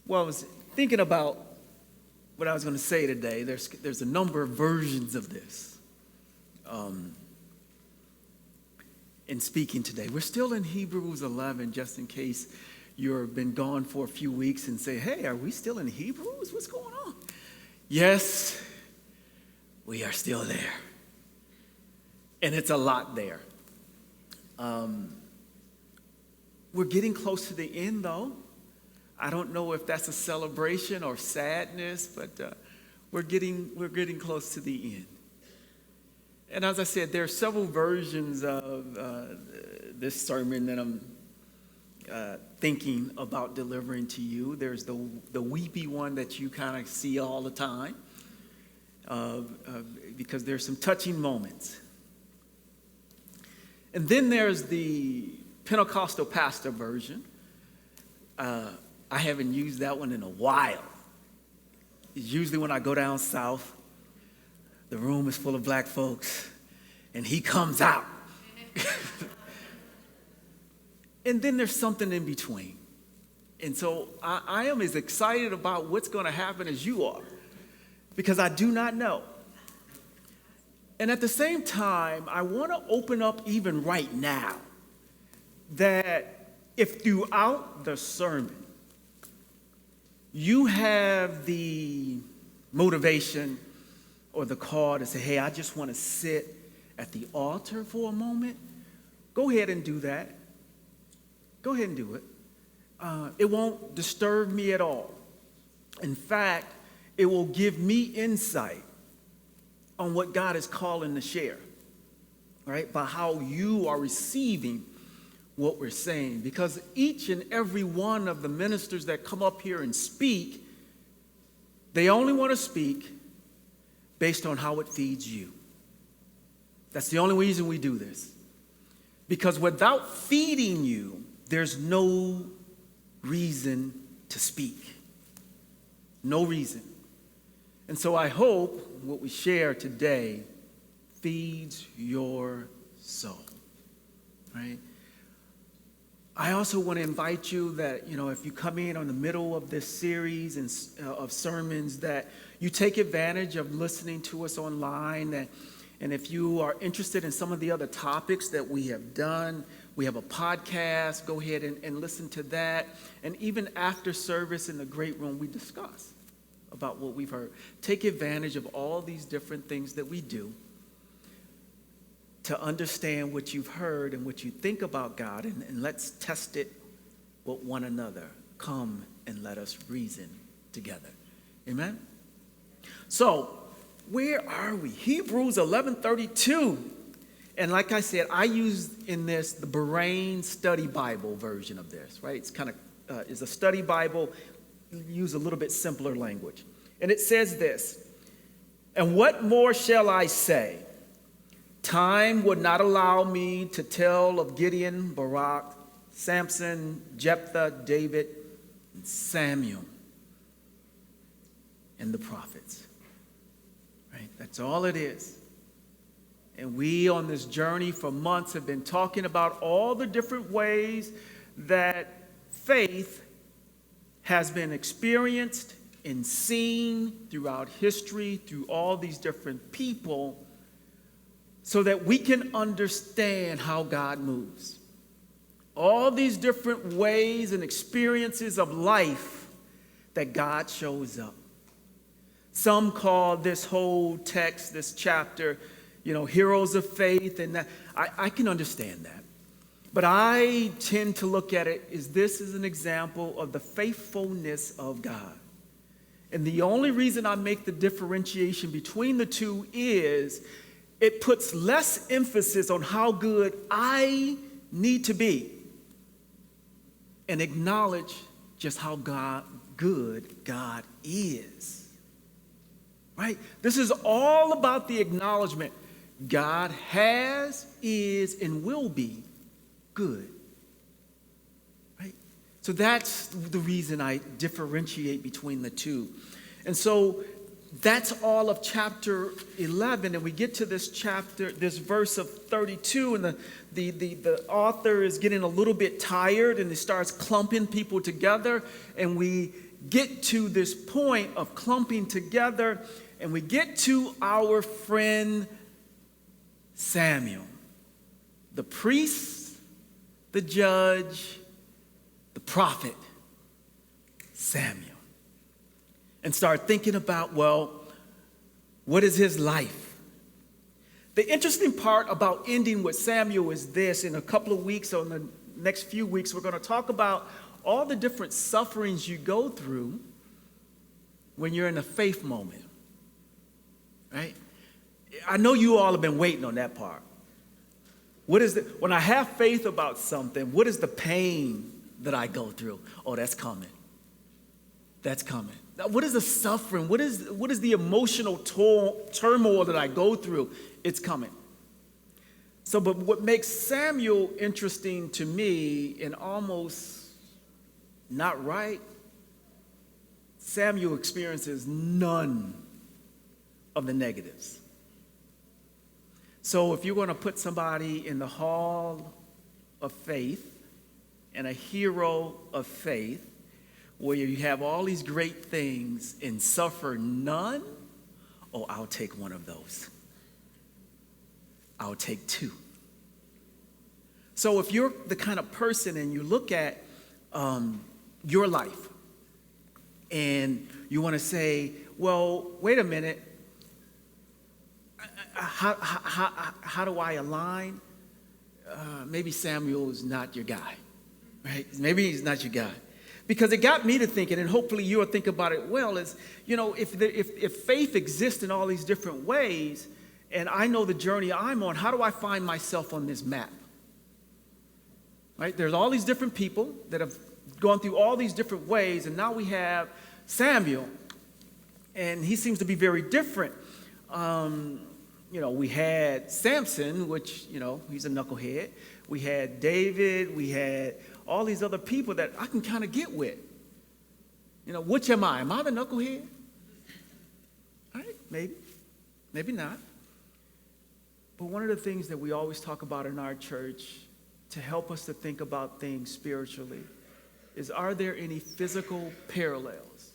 Well, I was thinking about what I was going to say today. There's a number of versions of this in speaking today. We're still in Hebrews 11, just in case you've been gone for a few weeks and say, hey, are we still in Hebrews? What's going on? Yes, we are still there. And it's a lot there. We're getting close to the end, though. I don't know if that's a celebration or sadness, but we're getting close to the end. And as I said, there are several versions of this sermon that I'm thinking about delivering to you. There's the weepy one that you kind of see all the time, because there's some touching moments. And then there's the Pentecostal pastor version. I haven't used that one in a while. It's usually when I go down south, the room is full of black folks, and he comes out. And then there's something in between. And so I am as excited about what's going to happen as you are, because I do not know. And at the same time, I want to open up even right now that if throughout the sermon you have the motivation or the call to say, hey, I just want to sit at the altar for a moment, go ahead and do that. Go ahead and do it. It won't disturb me at all. In fact, it will give me insight on what God is calling to share, right? By how you are receiving what we're saying. Because each and every one of the ministers that come up here and speak, they only want to speak based on how it feeds you. That's the only reason we do this. Because without feeding you, there's no reason to speak. No reason. And so I hope what we share today feeds your soul, right? I also want to invite you that, if you come in on the middle of this series of sermons, that you take advantage of listening to us online. And if you are interested in some of the other topics that we have done, we have a podcast. Go ahead and listen to that. And even after service in the great room, we discuss about what we've heard. Take advantage of all these different things that we do to understand what you've heard and what you think about God, and let's test it with one another. Come and let us reason together. Amen? So, where are we? Hebrews 11:32. And like I said, I use in this the Berean Study Bible version of this, right? It's kind of is a study Bible. Use a little bit simpler language. And it says this, and what more shall I say? Time would not allow me to tell of Gideon, Barak, Samson, Jephthah, David, and Samuel, and the prophets. Right? That's all it is. And we on this journey for months have been talking about all the different ways that faith has been experienced and seen throughout history, through all these different people, so that we can understand how God moves. All these different ways and experiences of life that God shows up. Some call this whole text, this chapter, heroes of faith, and that. I can understand that. But I tend to look at it as this is an example of the faithfulness of God. And the only reason I make the differentiation between the two is it puts less emphasis on how good I need to be and acknowledge just how good God is. Right? This is all about the acknowledgement God has, is, and will be good. Right? So that's the reason I differentiate between the two. And so that's all of chapter 11, and we get to this chapter, this verse of 32, and the author is getting a little bit tired, and he starts clumping people together, and we get to this point of clumping together, and we get to our friend Samuel, the priest, the judge, the prophet, Samuel. And start thinking about, well, what is his life? The interesting part about ending with Samuel is this. In a couple of weeks, or in the next few weeks, we're going to talk about all the different sufferings you go through when you're in a faith moment, right? I know you all have been waiting on that part. When I have faith about something, what is the pain that I go through? Oh, that's coming. That's coming. Now, what is the suffering? What is the emotional turmoil that I go through? It's coming. So, but what makes Samuel interesting to me and almost not right, Samuel experiences none of the negatives. So if you're going to put somebody in the hall of faith and a hero of faith, where you have all these great things and suffer none, oh, I'll take one of those. I'll take two. So if you're the kind of person and you look at your life and you want to say, well, wait a minute, how do I align? Maybe Samuel is not your guy, right? Maybe he's not your guy. Because it got me to thinking, and hopefully you'll think about it well, is, you know, if faith exists in all these different ways, and I know the journey I'm on, how do I find myself on this map? Right? There's all these different people that have gone through all these different ways, and now we have Samuel, and he seems to be very different. You know, we had Samson, which, you know, he's a knucklehead. We had David. We had all these other people that I can kind of get with. You know, which am I? Am I the knucklehead? All right, maybe. Maybe not. But one of the things that we always talk about in our church to help us to think about things spiritually is, are there any physical parallels?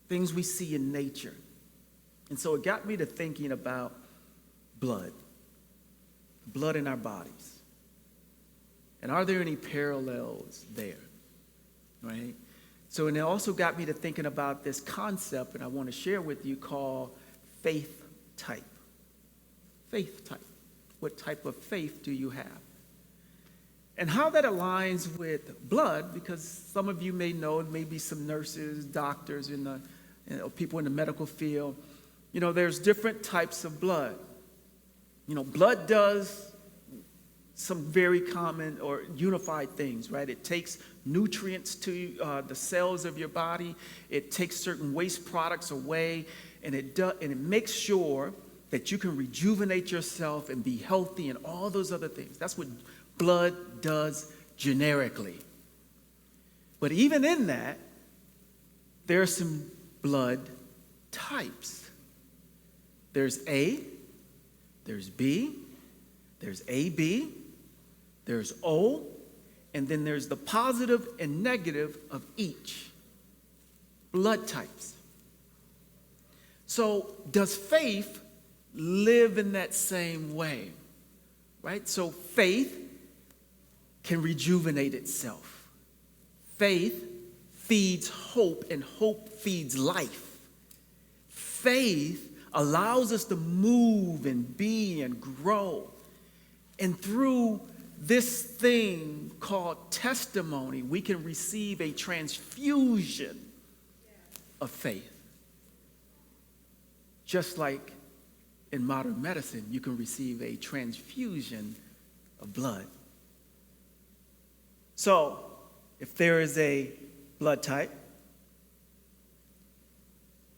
Things we see in nature. And so it got me to thinking about blood in our bodies. And are there any parallels there, right? So, and it also got me to thinking about this concept, and I want to share with you, called faith type. Faith type. What type of faith do you have? And how that aligns with blood, because some of you may know, maybe some nurses, doctors, people in the medical field, you know, there's different types of blood. You know, blood does some very common or unified things, right? It takes nutrients to the cells of your body. It takes certain waste products away, and it makes sure that you can rejuvenate yourself and be healthy and all those other things. That's what blood does generically. But even in that, there are some blood types. There's A, there's B, there's AB, there's O, and then there's the positive and negative of each. Blood types. So does faith live in that same way? Right? So faith can rejuvenate itself. Faith feeds hope, and hope feeds life. Faith allows us to move and be and grow. And through this thing called testimony, we can receive a transfusion of faith. Just like in modern medicine, you can receive a transfusion of blood. So, if there is a blood type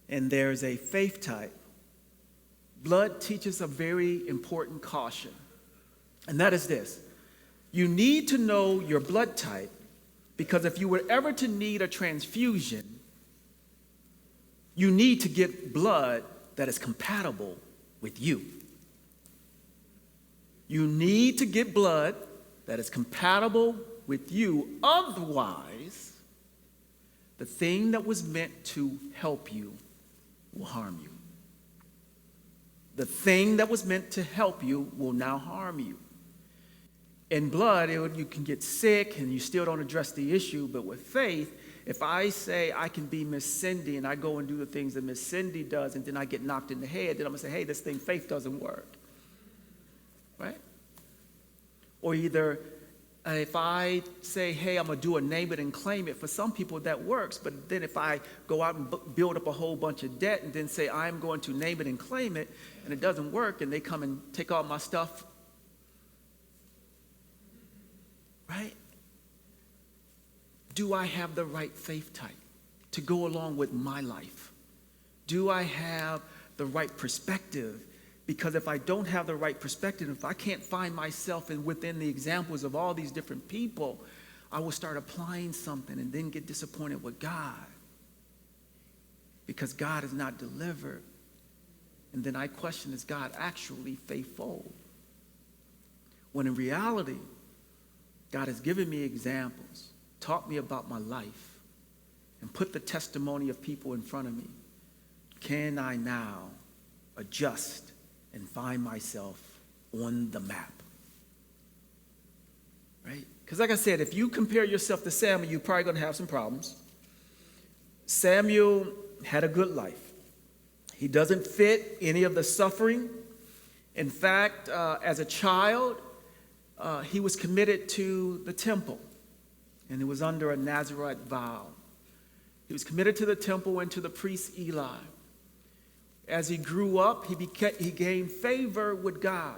and there is a faith type, blood teaches a very important caution. And that is this: you need to know your blood type, because if you were ever to need a transfusion, you need to get blood that is compatible with you. You need to get blood that is compatible with you. Otherwise, the thing that was meant to help you will harm you. The thing that was meant to help you will now harm you. In blood, you can get sick and you still don't address the issue, but with faith, if I say I can be Miss Cindy and I go and do the things that Miss Cindy does and then I get knocked in the head, then I'm going to say, hey, this thing, faith doesn't work. Right? Or either if I say, hey, I'm going to do a name it and claim it, for some people that works. But then if I go out and build up a whole bunch of debt and then say I'm going to name it and claim it, and it doesn't work, and they come and take all my stuff, right? Do I have the right faith type to go along with my life? Do I have the right perspective? Because if I don't have the right perspective, if I can't find myself within the examples of all these different people, I will start applying something and then get disappointed with God because God is not delivered. And then I question, is God actually faithful? When in reality, God has given me examples, taught me about my life, and put the testimony of people in front of me. Can I now adjust and find myself on the map? Right? Because like I said, if you compare yourself to Samuel, you're probably going to have some problems. Samuel had a good life. He doesn't fit any of the suffering. In fact, as a child, he was committed to the temple, and it was under a Nazirite vow. He was committed to the temple and to the priest Eli. As he grew up, he gained favor with God.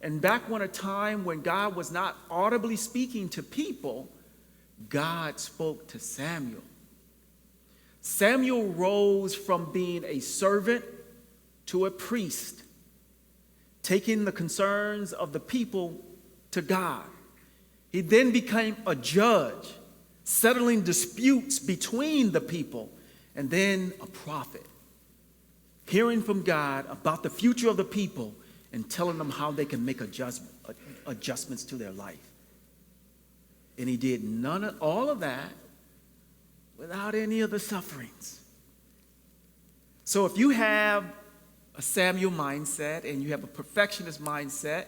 And back when a time when God was not audibly speaking to people, God spoke to Samuel. Samuel rose from being a servant to a priest, taking the concerns of the people to God. He then became a judge, settling disputes between the people, and then a prophet, hearing from God about the future of the people and telling them how they can make adjustments to their life. And he did all of that without any of the sufferings. So if you have a Samuel mindset and you have a perfectionist mindset,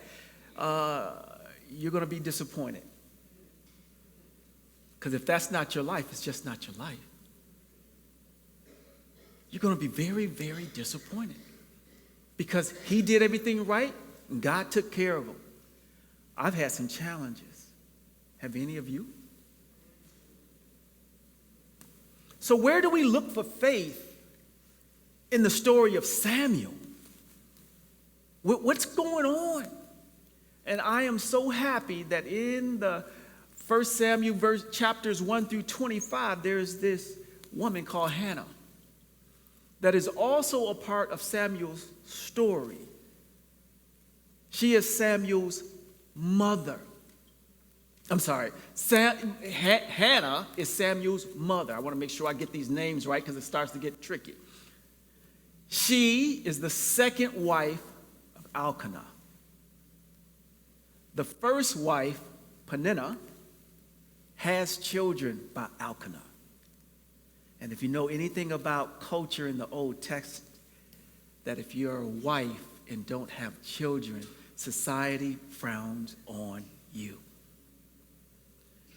you're going to be disappointed. Because if that's not your life, it's just not your life. You're going to be very, very disappointed. Because he did everything right and God took care of him. I've had some challenges. Have any of you? So where do we look for faith in the story of Samuel? What's going on? And I am so happy that in the 1 Samuel chapters 1 through 25, there's this woman called Hannah that is also a part of Samuel's story. She is Samuel's mother. I'm sorry, Hannah is Samuel's mother. I want to make sure I get these names right because it starts to get tricky. She is the second wife of Elkanah. The first wife, Peninnah, has children by Elkanah. And if you know anything about culture in the Old Testament, that if you're a wife and don't have children, society frowns on you.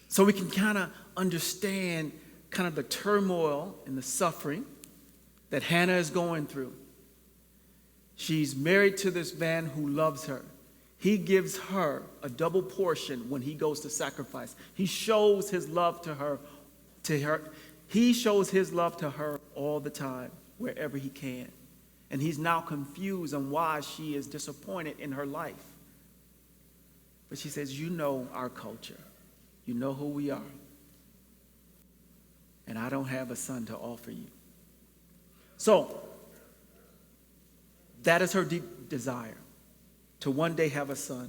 So we can kind of understand kind of the turmoil and the suffering that Hannah is going through. She's married to this man who loves her. He gives her a double portion when he goes to sacrifice. He shows his love to her. He shows his love to her all the time, wherever he can. And he's now confused on why she is disappointed in her life. But she says, you know our culture. You know who we are. And I don't have a son to offer you. So, that is her deep desire, to one day have a son.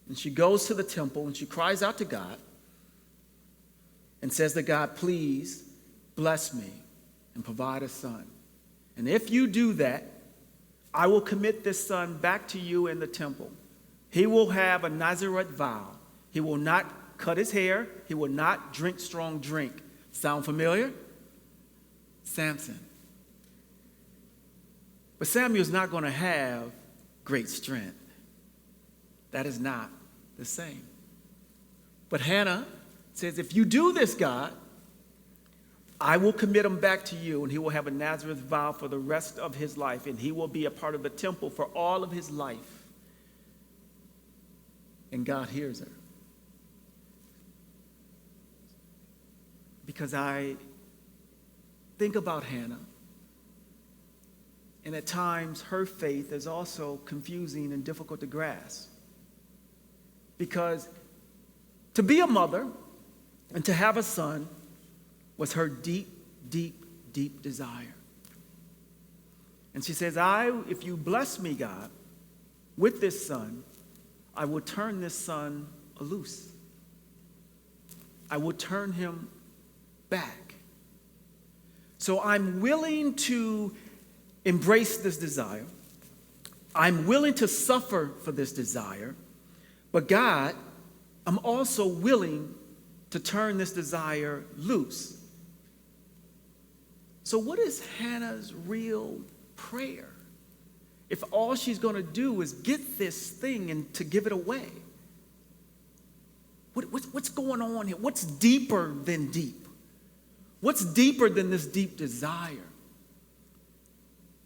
And she goes to the temple and she cries out to God and says to God, please bless me and provide a son. And if you do that, I will commit this son back to you in the temple. He will have a Nazirite vow. He will not cut his hair. He will not drink strong drink. Sound familiar? Samson. But Samuel's not going to have great strength. That is not the same. But Hannah says, if you do this, God, I will commit him back to you, and he will have a Nazareth vow for the rest of his life, and he will be a part of the temple for all of his life. And God hears her. Because I think about Hannah, and at times her faith is also confusing and difficult to grasp. Because to be a mother and to have a son was her deep, deep, deep desire. And she says, if you bless me, God, with this son, I will turn this son loose. I will turn him back. So I'm willing to embrace this desire. I'm willing to suffer for this desire. But God, I'm also willing to turn this desire loose. So what is Hannah's real prayer if all she's going to do is get this thing and to give it away? What's going on here? What's deeper than deep? What's deeper than this deep desire?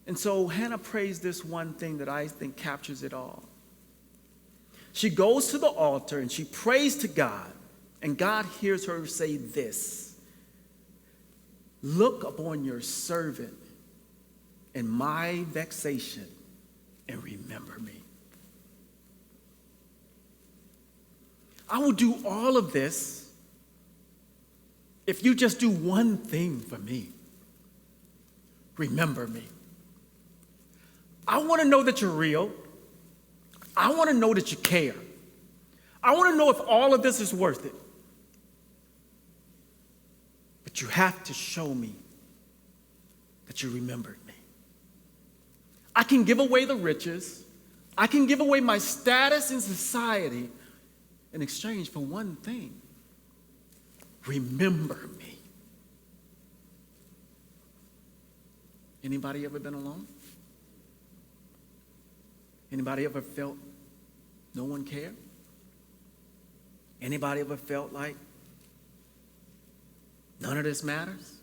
And so Hannah prays this one thing that I think captures it all. She goes to the altar and she prays to God, and God hears her say this: look upon your servant and my vexation and remember me. I will do all of this if you just do one thing for me. Remember me. I want to know that you're real. I want to know that you care. I want to know if all of this is worth it. But you have to show me that you remembered me. I can give away the riches. I can give away my status in society in exchange for one thing. Remember me. Anybody ever been alone? Anybody ever felt no one cared? Anybody ever felt like none of this matters?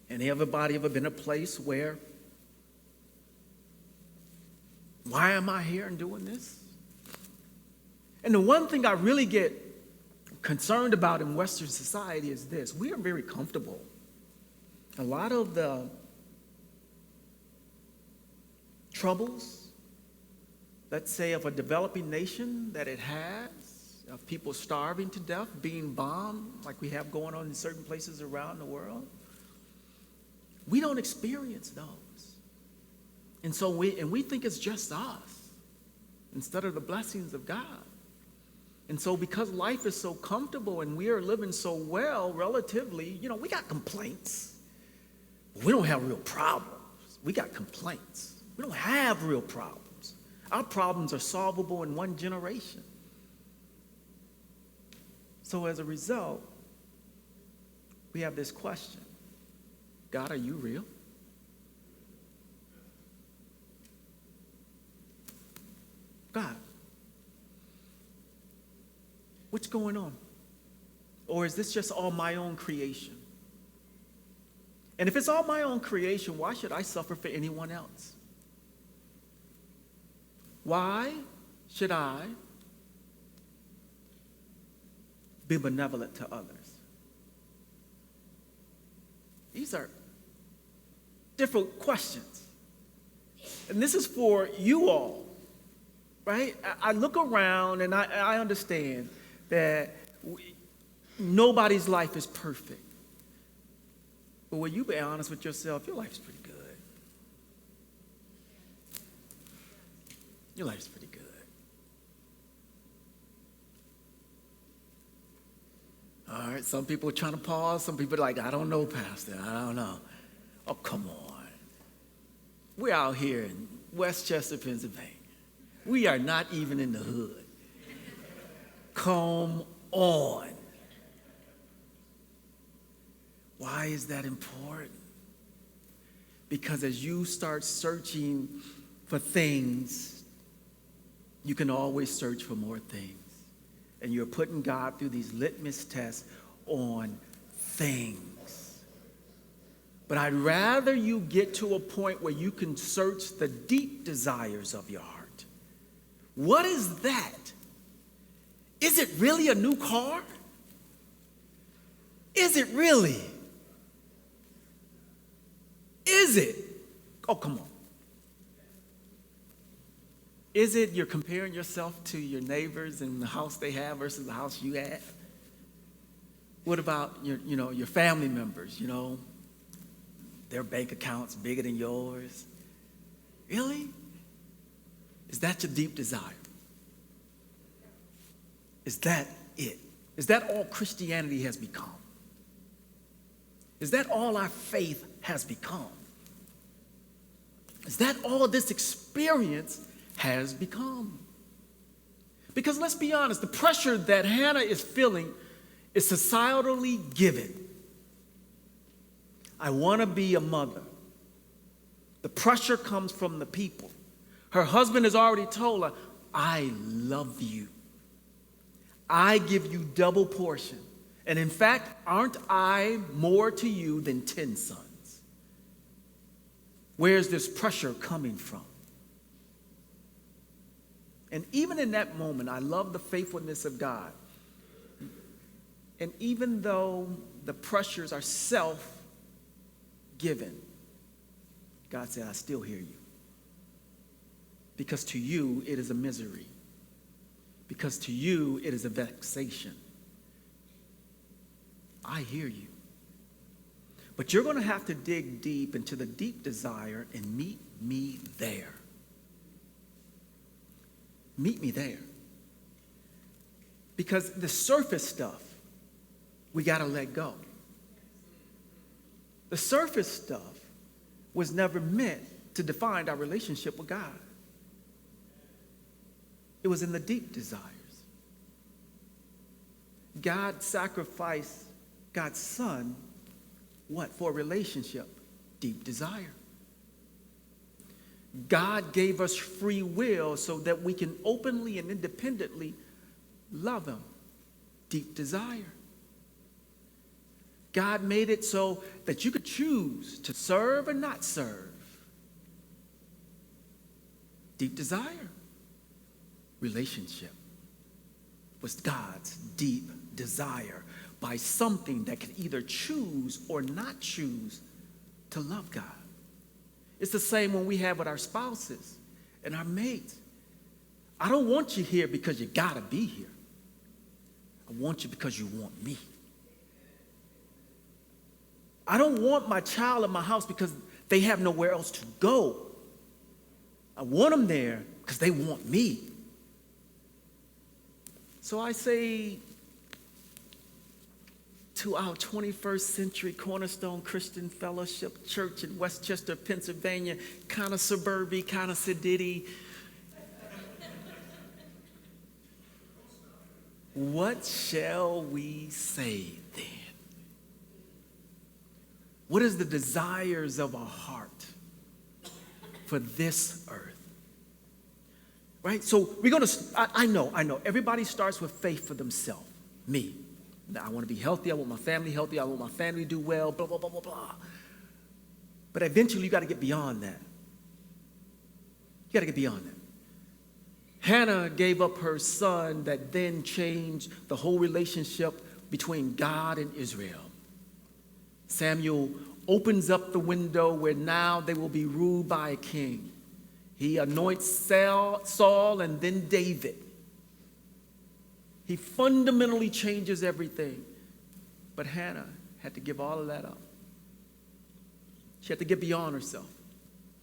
Anybody ever been in a place where, why am I here and doing this? And the one thing I really get concerned about in Western society is this: we are very comfortable. A lot of the troubles, let's say, of a developing nation that it has, of people starving to death, being bombed like we have going on in certain places around the world, we don't experience those. And so we think it's just us instead of the blessings of God. And so because life is so comfortable and we are living so well relatively, we got complaints. We don't have real problems. We got complaints. We don't have real problems. Our problems are solvable in one generation. So as a result, we have this question: God, are you real? God, what's going on? Or is this just all my own creation? And if it's all my own creation, why should I suffer for anyone else? Why should I be benevolent to others? These are different questions. And this is for you all, right? I look around and I understand that nobody's life is perfect. But will you be honest with yourself? Your life's pretty good. Your life's pretty good. All right, some people are trying to pause. Some people are like, I don't know, Pastor. I don't know. Oh, come on. We're out here in Westchester, Pennsylvania. We are not even in the hood. Come on. Why is that important? Because as you start searching for things, you can always search for more things. And you're putting God through these litmus tests on things. But I'd rather you get to a point where you can search the deep desires of your heart. What is that? Is it really a new car? Is it really? Is it? Oh, come on. Is it you're comparing yourself to your neighbors and the house they have versus the house you have? What about your family members, their bank accounts bigger than yours? Really? Is that your deep desire? Is that it? Is that all Christianity has become? Is that all our faith has become? Is that all this experience has become? Because let's be honest, the pressure that Hannah is feeling is societally given. I want to be a mother. The pressure comes from the people. Her husband has already told her, I love you. I give you double portion. And in fact, aren't I more to you than 10 sons? Where's this pressure coming from? And even in that moment, I love the faithfulness of God. And even though the pressures are self-given, God said, I still hear you. Because to you, it is a misery. Because to you, it is a vexation. I hear you. But you're going to have to dig deep into the deep desire and meet me there. Meet me there. Because the surface stuff, we got to let go. The surface stuff was never meant to define our relationship with God. It was in the deep desires. God sacrificed God's son, what? For a relationship, deep desire. God gave us free will so that we can openly and independently love him, deep desire. God made it so that you could choose to serve or not serve, deep desire. Relationship was God's deep desire by something that can either choose or not choose to love God. It's the same when we have with our spouses and our mates. I don't want you here because you gotta be here. I want you because you want me. I don't want my child in my house because they have nowhere else to go. I want them there because they want me. So I say to our 21st century Cornerstone Christian Fellowship Church in Westchester, Pennsylvania, kind of suburban, kind of sedity. What shall we say then? What is the desires of our heart for this earth? Right? So we're going to, I know, everybody starts with faith for themselves. Me. I want to be healthy. I want my family healthy. I want my family to do well, blah, blah, blah, blah, blah. But eventually you got to get beyond that. You got to get beyond that. Hannah gave up her son that then changed the whole relationship between God and Israel. Samuel opens up the window where now they will be ruled by a king. He anoints Saul and then David. He fundamentally changes everything. But Hannah had to give all of that up. She had to get beyond herself.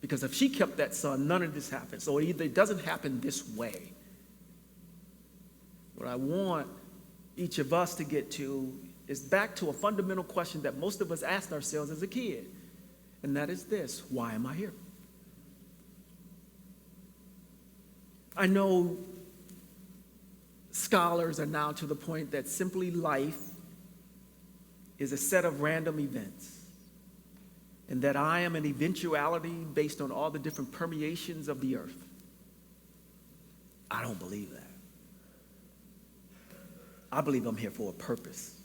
Because if she kept that son, none of this happened. So either it doesn't happen this way. What I want each of us to get to is back to a fundamental question that most of us asked ourselves as a kid. And that is this: why am I here? I know scholars are now to the point that simply life is a set of random events, and that I am an eventuality based on all the different permeations of the earth. I don't believe that. I believe I'm here for a purpose.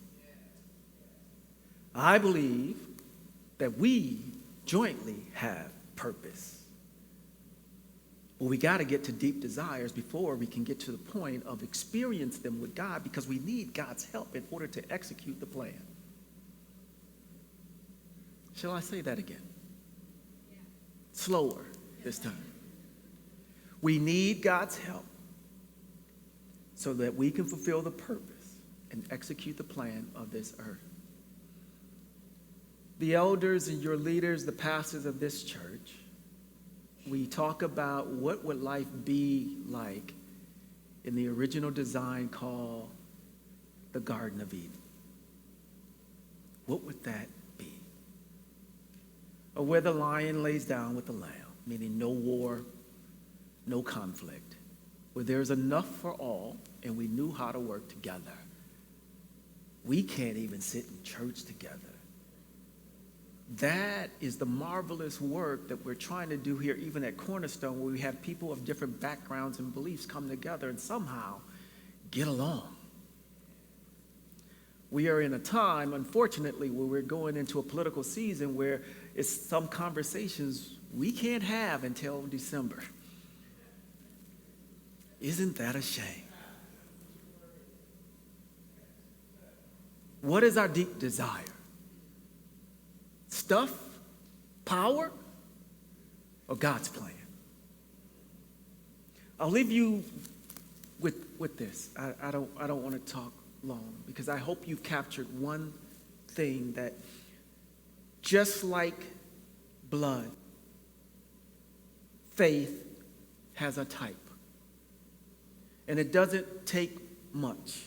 I believe that we jointly have purpose. But we got to get to deep desires before we can get to the point of experience them with God, because we need God's help in order to execute the plan. Shall I say that again? Slower this time. We need God's help so that we can fulfill the purpose and execute the plan of this earth. The elders and your leaders, the pastors of this church, we talk about what would life be like in the original design called the Garden of Eden. What would that be? Or where the lion lays down with the lamb, meaning no war, no conflict, where there's enough for all and we knew how to work together. We can't even sit in church together. That is the marvelous work that we're trying to do here, even at Cornerstone, where we have people of different backgrounds and beliefs come together and somehow get along. We are in a time, unfortunately, where we're going into a political season where it's some conversations we can't have until December. Isn't that a shame? What is our deep desire? Stuff, power, or God's plan? I'll leave you with this. I don't want to talk long, because I hope you've captured one thing, that just like blood, faith has a type. And it doesn't take much.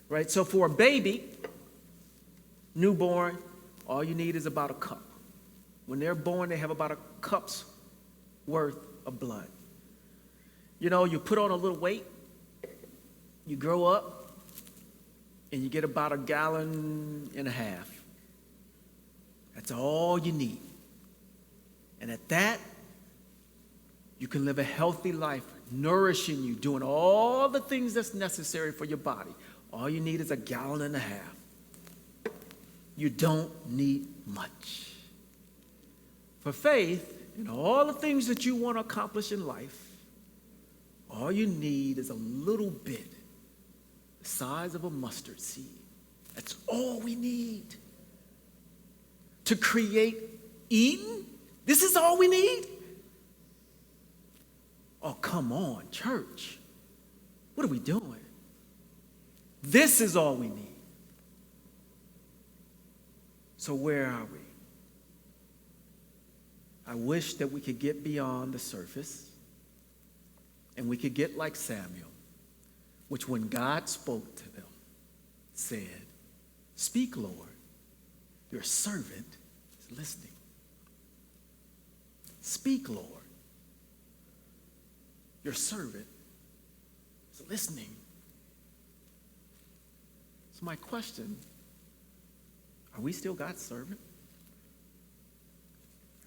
Right? So for a baby, newborn, all you need is about a cup. When they're born, they have about a cup's worth of blood. You know, you put on a little weight, you grow up, and you get about 1.5 gallons. That's all you need. And at that, you can live a healthy life, nourishing you, doing all the things that's necessary for your body. All you need is 1.5 gallons. You don't need much. For faith, and all the things that you want to accomplish in life, all you need is a little bit, the size of a mustard seed. That's all we need. To create Eden? This is all we need? Oh, come on, church. What are we doing? This is all we need. So where are we? I wish that we could get beyond the surface and we could get like Samuel, which when God spoke to them, said, "Speak, Lord, your servant is listening." Speak, Lord, your servant is listening. So my question, are we still God's servant?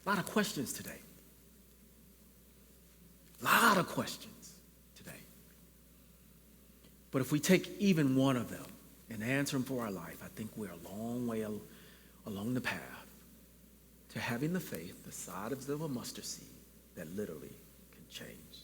A lot of questions today. A lot of questions today. But if we take even one of them and answer them for our life, I think we're a long way along the path to having the faith the size of a mustard seed that literally can change